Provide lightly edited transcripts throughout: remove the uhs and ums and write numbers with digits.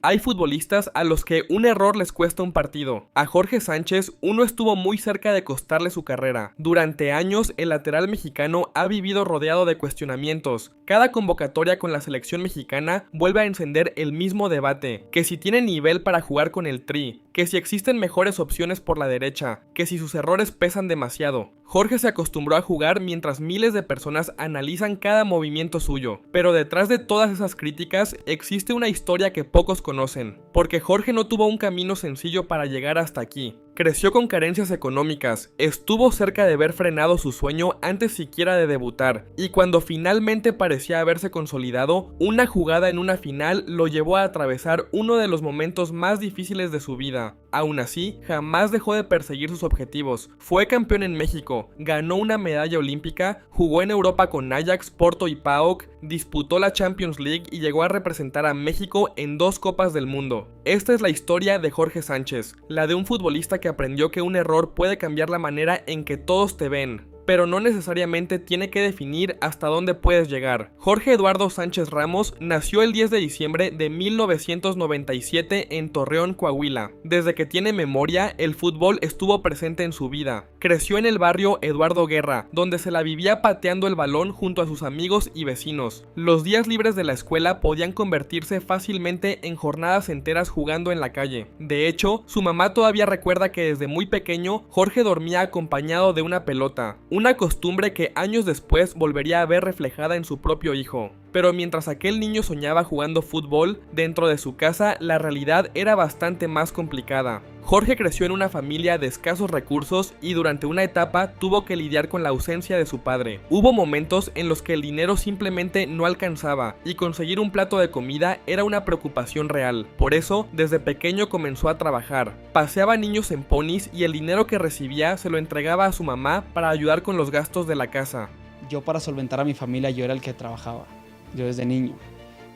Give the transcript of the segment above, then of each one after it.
Hay futbolistas a los que un error les cuesta un partido. A Jorge Sánchez, uno estuvo muy cerca de costarle su carrera. Durante años, el lateral mexicano ha vivido rodeado de cuestionamientos. Cada convocatoria con la selección mexicana vuelve a encender el mismo debate: que si tiene nivel para jugar con el Tri, que si existen mejores opciones por la derecha, que si sus errores pesan demasiado. Jorge se acostumbró a jugar mientras miles de personas analizan cada movimiento suyo, pero detrás de todas esas críticas existe una historia que pocos conocen, porque Jorge no tuvo un camino sencillo para llegar hasta aquí. Creció con carencias económicas, estuvo cerca de ver frenado su sueño antes siquiera de debutar, y cuando finalmente parecía haberse consolidado, una jugada en una final lo llevó a atravesar uno de los momentos más difíciles de su vida. Aún así, jamás dejó de perseguir sus objetivos. Fue campeón en México, ganó una medalla olímpica, jugó en Europa con Ajax, Porto y PAOK, disputó la Champions League y llegó a representar a México en 2 Copas del Mundo. Esta es la historia de Jorge Sánchez, la de un futbolista que aprendió que un error puede cambiar la manera en que todos te ven, pero no necesariamente tiene que definir hasta dónde puedes llegar. Jorge Eduardo Sánchez Ramos nació el 10 de diciembre de 1997 en Torreón, Coahuila. Desde que tiene memoria, el fútbol estuvo presente en su vida. Creció en el barrio Eduardo Guerra, donde se la vivía pateando el balón junto a sus amigos y vecinos. Los días libres de la escuela podían convertirse fácilmente en jornadas enteras jugando en la calle. De hecho, su mamá todavía recuerda que desde muy pequeño Jorge dormía acompañado de una pelota. Una costumbre que años después volvería a ver reflejada en su propio hijo. Pero mientras aquel niño soñaba jugando fútbol, dentro de su casa la realidad era bastante más complicada. Jorge creció en una familia de escasos recursos y durante una etapa tuvo que lidiar con la ausencia de su padre. Hubo momentos en los que el dinero simplemente no alcanzaba y conseguir un plato de comida era una preocupación real. Por eso, desde pequeño comenzó a trabajar. Paseaba niños en ponis y el dinero que recibía se lo entregaba a su mamá para ayudar con los gastos de la casa. Yo, para solventar a mi familia, yo era el que trabajaba. Yo desde niño.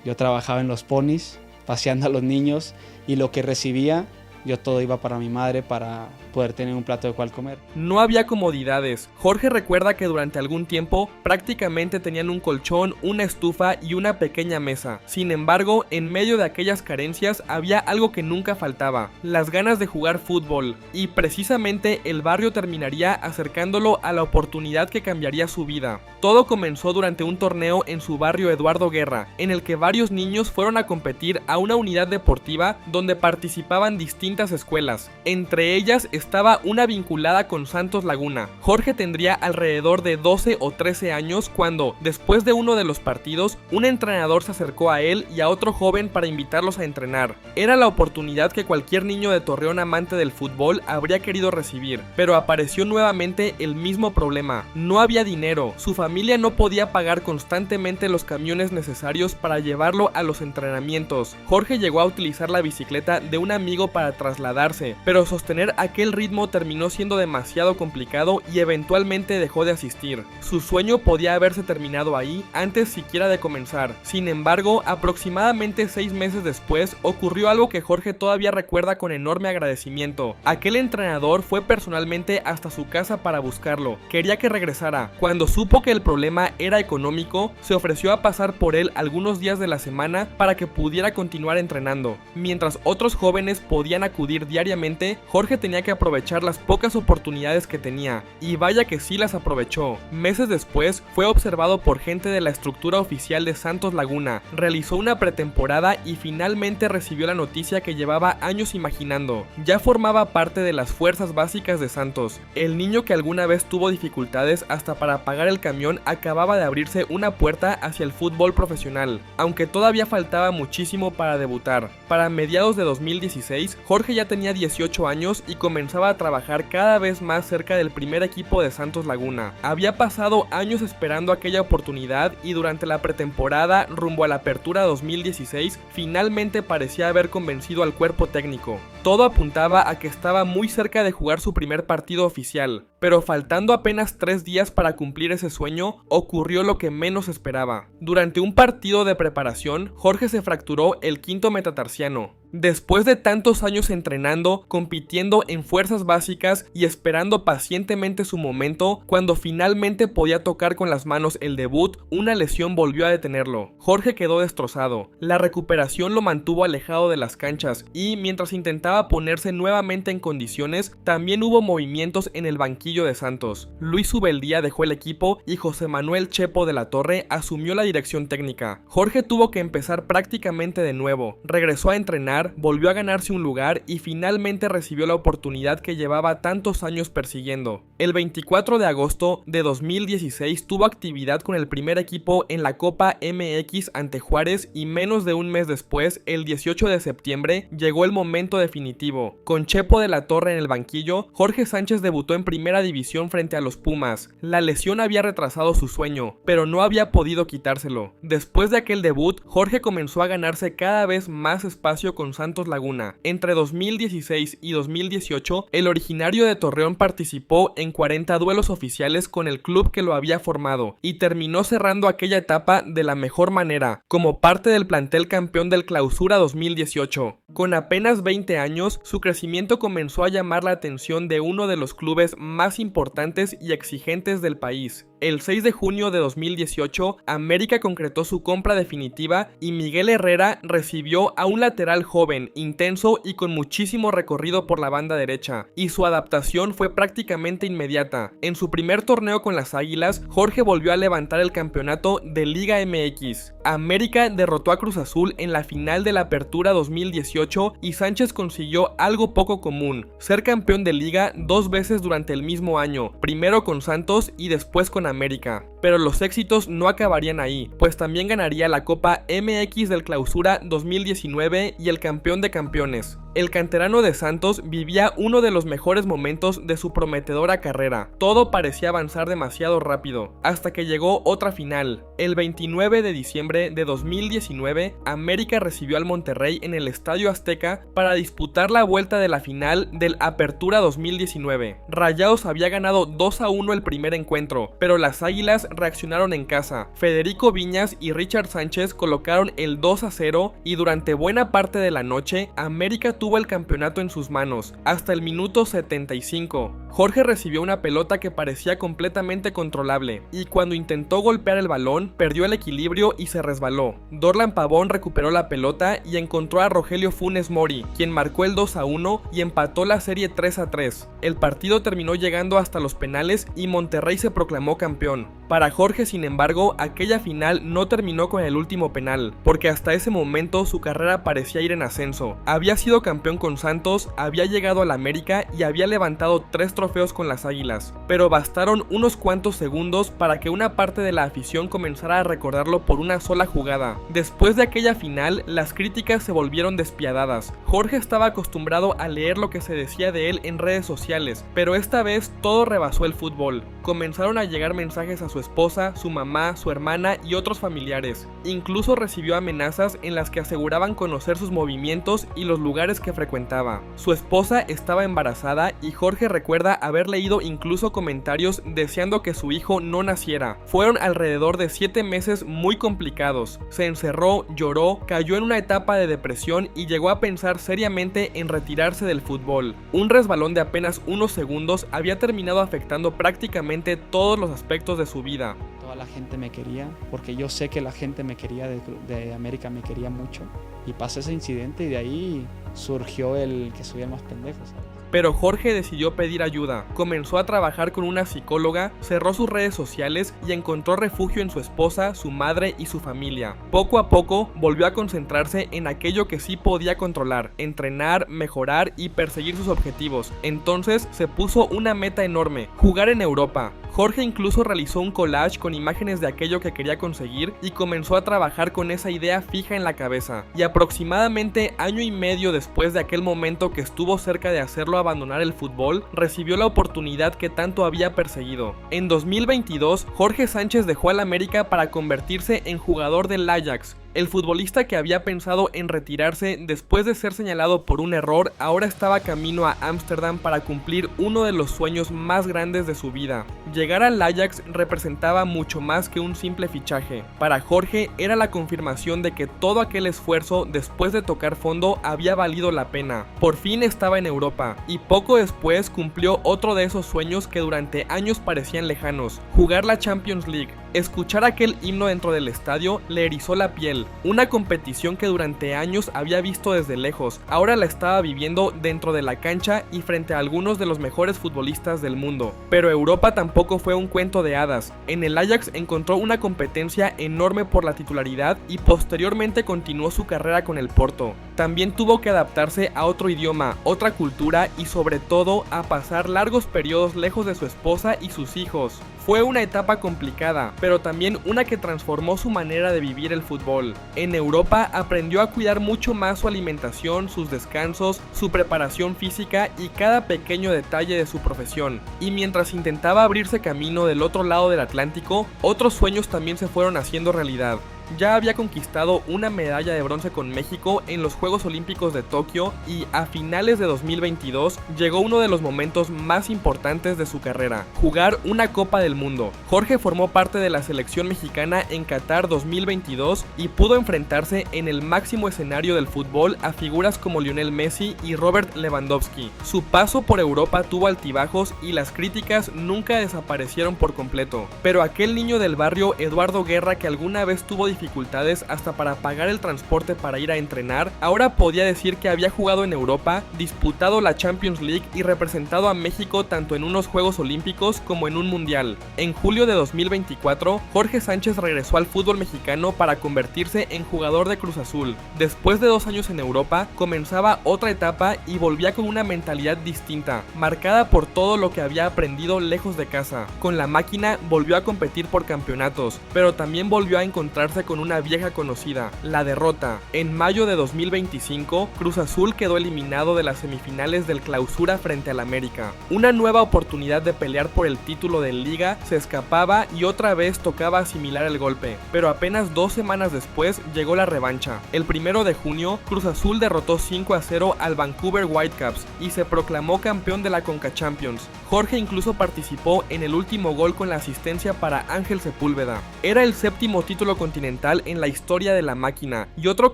Yo trabajaba en los ponis, paseando a los niños, y lo que recibía, yo todo iba para mi madre para poder tener un plato de cual comer. No había comodidades. Jorge recuerda que durante algún tiempo prácticamente tenían un colchón, una estufa y una pequeña mesa. Sin embargo, en medio de aquellas carencias había algo que nunca faltaba: las ganas de jugar fútbol. Y precisamente el barrio terminaría acercándolo a la oportunidad que cambiaría su vida. Todo comenzó durante un torneo en su barrio Eduardo Guerra, en el que varios niños fueron a competir a una unidad deportiva donde participaban distintas escuelas. Entre ellas estaba una vinculada con Santos Laguna. Jorge tendría alrededor de 12 o 13 años cuando, después de uno de los partidos, un entrenador se acercó a él y a otro joven para invitarlos a entrenar. Era la oportunidad que cualquier niño de Torreón amante del fútbol habría querido recibir, pero apareció nuevamente el mismo problema: no había dinero. Su familia no podía pagar constantemente los camiones necesarios para llevarlo a los entrenamientos. Jorge llegó a utilizar la bicicleta de un amigo para trasladarse, pero sostener aquel ritmo terminó siendo demasiado complicado y eventualmente dejó de asistir. Su sueño podía haberse terminado ahí antes siquiera de comenzar. Sin embargo, aproximadamente 6 meses después ocurrió algo que Jorge todavía recuerda con enorme agradecimiento. Aquel entrenador fue personalmente hasta su casa para buscarlo. Quería que regresara. Cuando supo que el problema era económico, se ofreció a pasar por él algunos días de la semana para que pudiera continuar entrenando. Mientras otros jóvenes podían acudir diariamente, Jorge tenía que aprovechar las pocas oportunidades que tenía, y vaya que sí las aprovechó. Meses después fue observado por gente de la estructura oficial de Santos Laguna, realizó una pretemporada y finalmente recibió la noticia que llevaba años imaginando. Ya formaba parte de las fuerzas básicas de Santos. El niño que alguna vez tuvo dificultades hasta para pagar el camión acababa de abrirse una puerta hacia el fútbol profesional, aunque todavía faltaba muchísimo para debutar. Para mediados de 2016, Jorge ya tenía 18 años y comenzaba a trabajar cada vez más cerca del primer equipo de Santos Laguna. Había pasado años esperando aquella oportunidad y durante la pretemporada rumbo a la apertura 2016 finalmente parecía haber convencido al cuerpo técnico. Todo apuntaba a que estaba muy cerca de jugar su primer partido oficial, pero faltando apenas 3 días para cumplir ese sueño, ocurrió lo que menos esperaba. Durante un partido de preparación, Jorge se fracturó el quinto metatarsiano. Después de tantos años entrenando, compitiendo en fuerzas básicas y esperando pacientemente su momento, cuando finalmente podía tocar con las manos el debut, una lesión volvió a detenerlo. Jorge quedó destrozado. La recuperación lo mantuvo alejado de las canchas y, mientras intentaba ponerse nuevamente en condiciones, también hubo movimientos en el banquillo de Santos. Luis Ubeldía dejó el equipo y José Manuel Chepo de la Torre asumió la dirección técnica. Jorge tuvo que empezar prácticamente de nuevo. Regresó a entrenar, volvió a ganarse un lugar y finalmente recibió la oportunidad que llevaba tantos años persiguiendo. El 24 de agosto de 2016 tuvo actividad con el primer equipo en la Copa MX ante Juárez y menos de un mes después, el 18 de septiembre, llegó el momento definitivo. Con Chepo de la Torre en el banquillo, Jorge Sánchez debutó en primera división frente a los Pumas. La lesión había retrasado su sueño, pero no había podido quitárselo. Después de aquel debut, Jorge comenzó a ganarse cada vez más espacio con Santos Laguna. Entre 2016 y 2018, el originario de Torreón participó en 40 duelos oficiales con el club que lo había formado y terminó cerrando aquella etapa de la mejor manera, como parte del plantel campeón del Clausura 2018. Con apenas 20 años, su crecimiento comenzó a llamar la atención de uno de los clubes más importantes y exigentes del país. El 6 de junio de 2018, América concretó su compra definitiva y Miguel Herrera recibió a un lateral joven, intenso y con muchísimo recorrido por la banda derecha, y su adaptación fue prácticamente inmediata. En su primer torneo con las Águilas, Jorge volvió a levantar el campeonato de Liga MX. América derrotó a Cruz Azul en la final de la Apertura 2018 y Sánchez consiguió algo poco común: ser campeón de Liga 2 veces durante el mismo año, primero con Santos y después con América. Pero los éxitos no acabarían ahí, pues también ganaría la Copa MX del Clausura 2019 y el Campeón de Campeones. El canterano de Santos vivía uno de los mejores momentos de su prometedora carrera. Todo parecía avanzar demasiado rápido, hasta que llegó otra final. El 29 de diciembre de 2019, América recibió al Monterrey en el Estadio Azteca para disputar la vuelta de la final del Apertura 2019. Rayados había ganado 2-1 el primer encuentro, pero las Águilas reaccionaron en casa. Federico Viñas y Richard Sánchez colocaron el 2-0 y durante buena parte de la noche, América tuvo el campeonato en sus manos, hasta el minuto 75. Jorge recibió una pelota que parecía completamente controlable, y cuando intentó golpear el balón, perdió el equilibrio y se resbaló. Dorlan Pavón recuperó la pelota y encontró a Rogelio Funes Mori, quien marcó el 2-1 y empató la serie 3-3. El partido terminó llegando hasta los penales y Monterrey se proclamó campeón. Para Jorge, sin embargo, aquella final no terminó con el último penal, porque hasta ese momento su carrera parecía ir en ascenso. Había sido campeón con Santos, había llegado al América y había levantado 3 trofeos con las Águilas, pero bastaron unos cuantos segundos para que una parte de la afición comenzara a recordarlo por una sola jugada. Después de aquella final, las críticas se volvieron despiadadas. Jorge estaba acostumbrado a leer lo que se decía de él en redes sociales, pero esta vez todo rebasó el fútbol. Comenzaron a llegar mensajes a su esposa, su mamá, su hermana y otros familiares. Incluso recibió amenazas en las que aseguraban conocer sus movimientos y los lugares que frecuentaba. Su esposa estaba embarazada y Jorge recuerda haber leído incluso comentarios deseando que su hijo no naciera. Fueron alrededor de 7 meses muy complicados. Se encerró, lloró, cayó en una etapa de depresión y llegó a pensar seriamente en retirarse del fútbol. Un resbalón de apenas unos segundos había terminado afectando prácticamente todos los aspectos de su vida. Toda la gente me quería, porque yo sé que la gente me quería, de América me quería mucho. Y pasó ese incidente y de ahí surgió el que soy el más pendejo, ¿sabes? Pero Jorge decidió pedir ayuda. Comenzó a trabajar con una psicóloga, cerró sus redes sociales y encontró refugio en su esposa, su madre y su familia. Poco a poco volvió a concentrarse en aquello que sí podía controlar: entrenar, mejorar y perseguir sus objetivos. Entonces se puso una meta enorme: jugar en Europa. Jorge incluso realizó un collage con imágenes de aquello que quería conseguir y comenzó a trabajar con esa idea fija en la cabeza. Y aproximadamente año y medio después de aquel momento que estuvo cerca de hacerlo abandonar el fútbol, recibió la oportunidad que tanto había perseguido. En 2022, Jorge Sánchez dejó al América para convertirse en jugador del Ajax, El futbolista que había pensado en retirarse después de ser señalado por un error, ahora estaba camino a Ámsterdam para cumplir uno de los sueños más grandes de su vida. Llegar al Ajax representaba mucho más que un simple fichaje. Para Jorge era la confirmación de que todo aquel esfuerzo después de tocar fondo había valido la pena. Por fin estaba en Europa, y poco después cumplió otro de esos sueños que durante años parecían lejanos: jugar la Champions League. Escuchar aquel himno dentro del estadio le erizó la piel. Una competición que durante años había visto desde lejos, ahora la estaba viviendo dentro de la cancha y frente a algunos de los mejores futbolistas del mundo. Pero Europa tampoco fue un cuento de hadas. En el Ajax encontró una competencia enorme por la titularidad y posteriormente continuó su carrera con el Porto. También tuvo que adaptarse a otro idioma, otra cultura y sobre todo a pasar largos periodos lejos de su esposa y sus hijos. Fue una etapa complicada, pero también una que transformó su manera de vivir el fútbol. En Europa aprendió a cuidar mucho más su alimentación, sus descansos, su preparación física y cada pequeño detalle de su profesión. Y mientras intentaba abrirse camino del otro lado del Atlántico, otros sueños también se fueron haciendo realidad. Ya había conquistado una medalla de bronce con México en los Juegos Olímpicos de Tokio y a finales de 2022 llegó uno de los momentos más importantes de su carrera: jugar una Copa del Mundo. Jorge formó parte de la selección mexicana en Qatar 2022 y pudo enfrentarse en el máximo escenario del fútbol a figuras como Lionel Messi y Robert Lewandowski. Su paso por Europa tuvo altibajos y las críticas nunca desaparecieron por completo. Pero aquel niño del barrio, Eduardo Guerra, que alguna vez tuvo dificultades hasta para pagar el transporte para ir a entrenar, ahora podía decir que había jugado en Europa, disputado la Champions League y representado a México tanto en unos Juegos Olímpicos como en un Mundial. En julio de 2024, Jorge Sánchez regresó al fútbol mexicano para convertirse en jugador de Cruz Azul. Después de 2 años en Europa, comenzaba otra etapa y volvía con una mentalidad distinta, marcada por todo lo que había aprendido lejos de casa. Con la máquina volvió a competir por campeonatos, pero también volvió a encontrarse con una vieja conocida: la derrota. En mayo de 2025, Cruz Azul quedó eliminado de las semifinales del Clausura frente al América. Una nueva oportunidad de pelear por el título de Liga se escapaba y otra vez tocaba asimilar el golpe, pero apenas 2 semanas después llegó la revancha. El 1 de junio, Cruz Azul derrotó 5-0 al Vancouver Whitecaps y se proclamó campeón de la Conca Champions. Jorge incluso participó en el último gol con la asistencia para Ángel Sepúlveda. Era el 7º título continental en la historia de la máquina y otro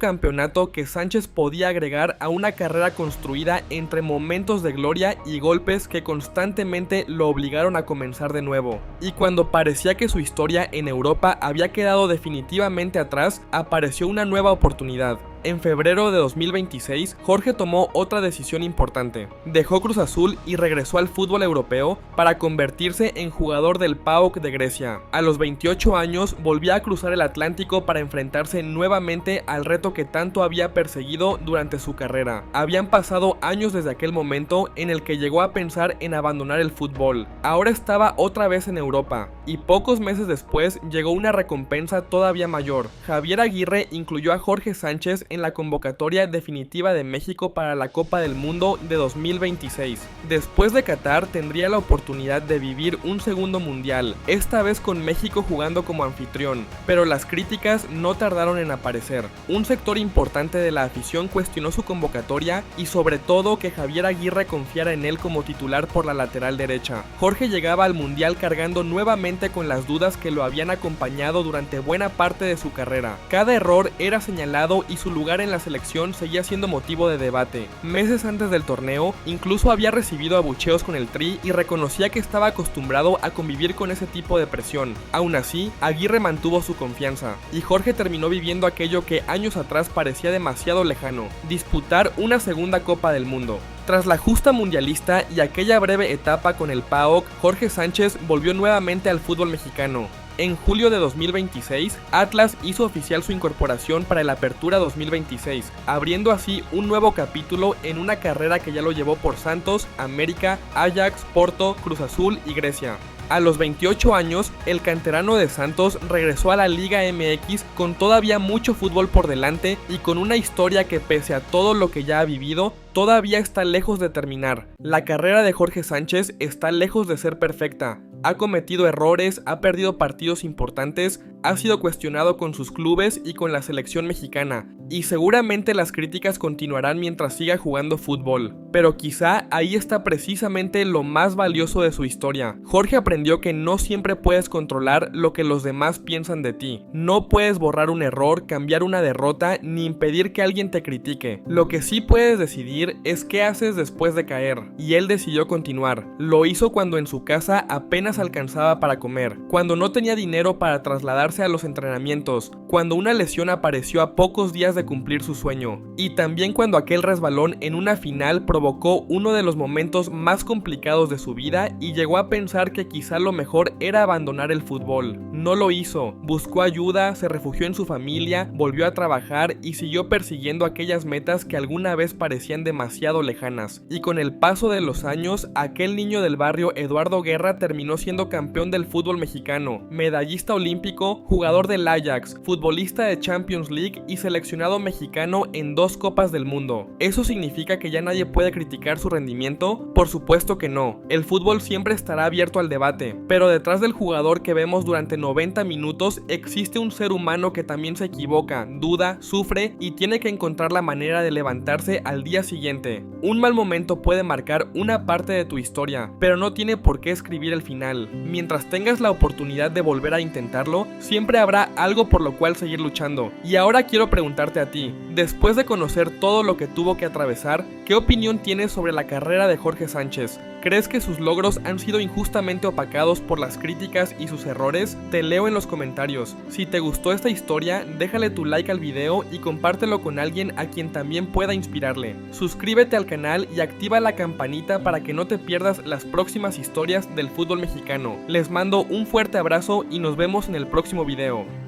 campeonato que Sánchez podía agregar a una carrera construida entre momentos de gloria y golpes que constantemente lo obligaron a comenzar de nuevo. Y cuando parecía que su historia en Europa había quedado definitivamente atrás, apareció una nueva oportunidad. En febrero de 2026, Jorge tomó otra decisión importante. Dejó Cruz Azul y regresó al fútbol europeo para convertirse en jugador del PAOK de Grecia. A los 28 años volvía a cruzar el Atlántico para enfrentarse nuevamente al reto que tanto había perseguido durante su carrera. Habían pasado años desde aquel momento en el que llegó a pensar en abandonar el fútbol. Ahora estaba otra vez en Europa, y pocos meses después llegó una recompensa todavía mayor. Javier Aguirre incluyó a Jorge Sánchez en la convocatoria definitiva de México para la Copa del Mundo de 2026. Después de Qatar tendría la oportunidad de vivir un segundo mundial, esta vez con México jugando como anfitrión, pero las críticas no tardaron en aparecer. Un sector importante de la afición cuestionó su convocatoria y sobre todo que Javier Aguirre confiara en él como titular por la lateral derecha. Jorge llegaba al mundial cargando nuevamente con las dudas que lo habían acompañado durante buena parte de su carrera. Cada error era señalado y su lugar en la selección seguía siendo motivo de debate. Meses antes del torneo, incluso había recibido abucheos con el Tri y reconocía que estaba acostumbrado a convivir con ese tipo de presión. Aún así, Aguirre mantuvo su confianza, y Jorge terminó viviendo aquello que años atrás parecía demasiado lejano: disputar una segunda Copa del Mundo. Tras la justa mundialista y aquella breve etapa con el PAOK, Jorge Sánchez volvió nuevamente al fútbol mexicano. En julio de 2026, Atlas hizo oficial su incorporación para el Apertura 2026, abriendo así un nuevo capítulo en una carrera que ya lo llevó por Santos, América, Ajax, Porto, Cruz Azul y Grecia. A los 28 años, el canterano de Santos regresó a la Liga MX con todavía mucho fútbol por delante y con una historia que, pese a todo lo que ya ha vivido, todavía está lejos de terminar. La carrera de Jorge Sánchez está lejos de ser perfecta. Ha cometido errores, ha perdido partidos importantes, ha sido cuestionado con sus clubes y con la selección mexicana, y seguramente las críticas continuarán mientras siga jugando fútbol. Pero quizá ahí está precisamente lo más valioso de su historia. Jorge aprendió que no siempre puedes controlar lo que los demás piensan de ti. No puedes borrar un error, cambiar una derrota, ni impedir que alguien te critique. Lo que sí puedes decidir es qué haces después de caer. Y él decidió continuar. Lo hizo cuando en su casa apenas alcanzaba para comer, cuando no tenía dinero para trasladarse a los entrenamientos, cuando una lesión apareció a pocos días de cumplir su sueño, y también cuando aquel resbalón en una final provocó uno de los momentos más complicados de su vida y llegó a pensar que quizá lo mejor era abandonar el fútbol. No lo hizo, buscó ayuda, se refugió en su familia, volvió a trabajar y siguió persiguiendo aquellas metas que alguna vez parecían demasiado lejanas. Y con el paso de los años, aquel niño del barrio Eduardo Guerra terminó siendo campeón del fútbol mexicano, medallista olímpico, jugador del Ajax, futbolista de Champions League y seleccionado mexicano en 2 Copas del Mundo. ¿Eso significa que ya nadie puede criticar su rendimiento? Por supuesto que no. El fútbol siempre estará abierto al debate, pero detrás del jugador que vemos durante 90 minutos existe un ser humano que también se equivoca, duda, sufre y tiene que encontrar la manera de levantarse al día siguiente. Un mal momento puede marcar una parte de tu historia, pero no tiene por qué escribir el final. Mientras tengas la oportunidad de volver a intentarlo, siempre habrá algo por lo cual seguir luchando. Y ahora quiero preguntarte a ti, después de conocer todo lo que tuvo que atravesar, ¿qué opinión tienes sobre la carrera de Jorge Sánchez? ¿Crees que sus logros han sido injustamente opacados por las críticas y sus errores? Te leo en los comentarios. Si te gustó esta historia, déjale tu like al video y compártelo con alguien a quien también pueda inspirarle. Suscríbete al canal y activa la campanita para que no te pierdas las próximas historias del fútbol mexicano. Les mando un fuerte abrazo y nos vemos en el próximo video.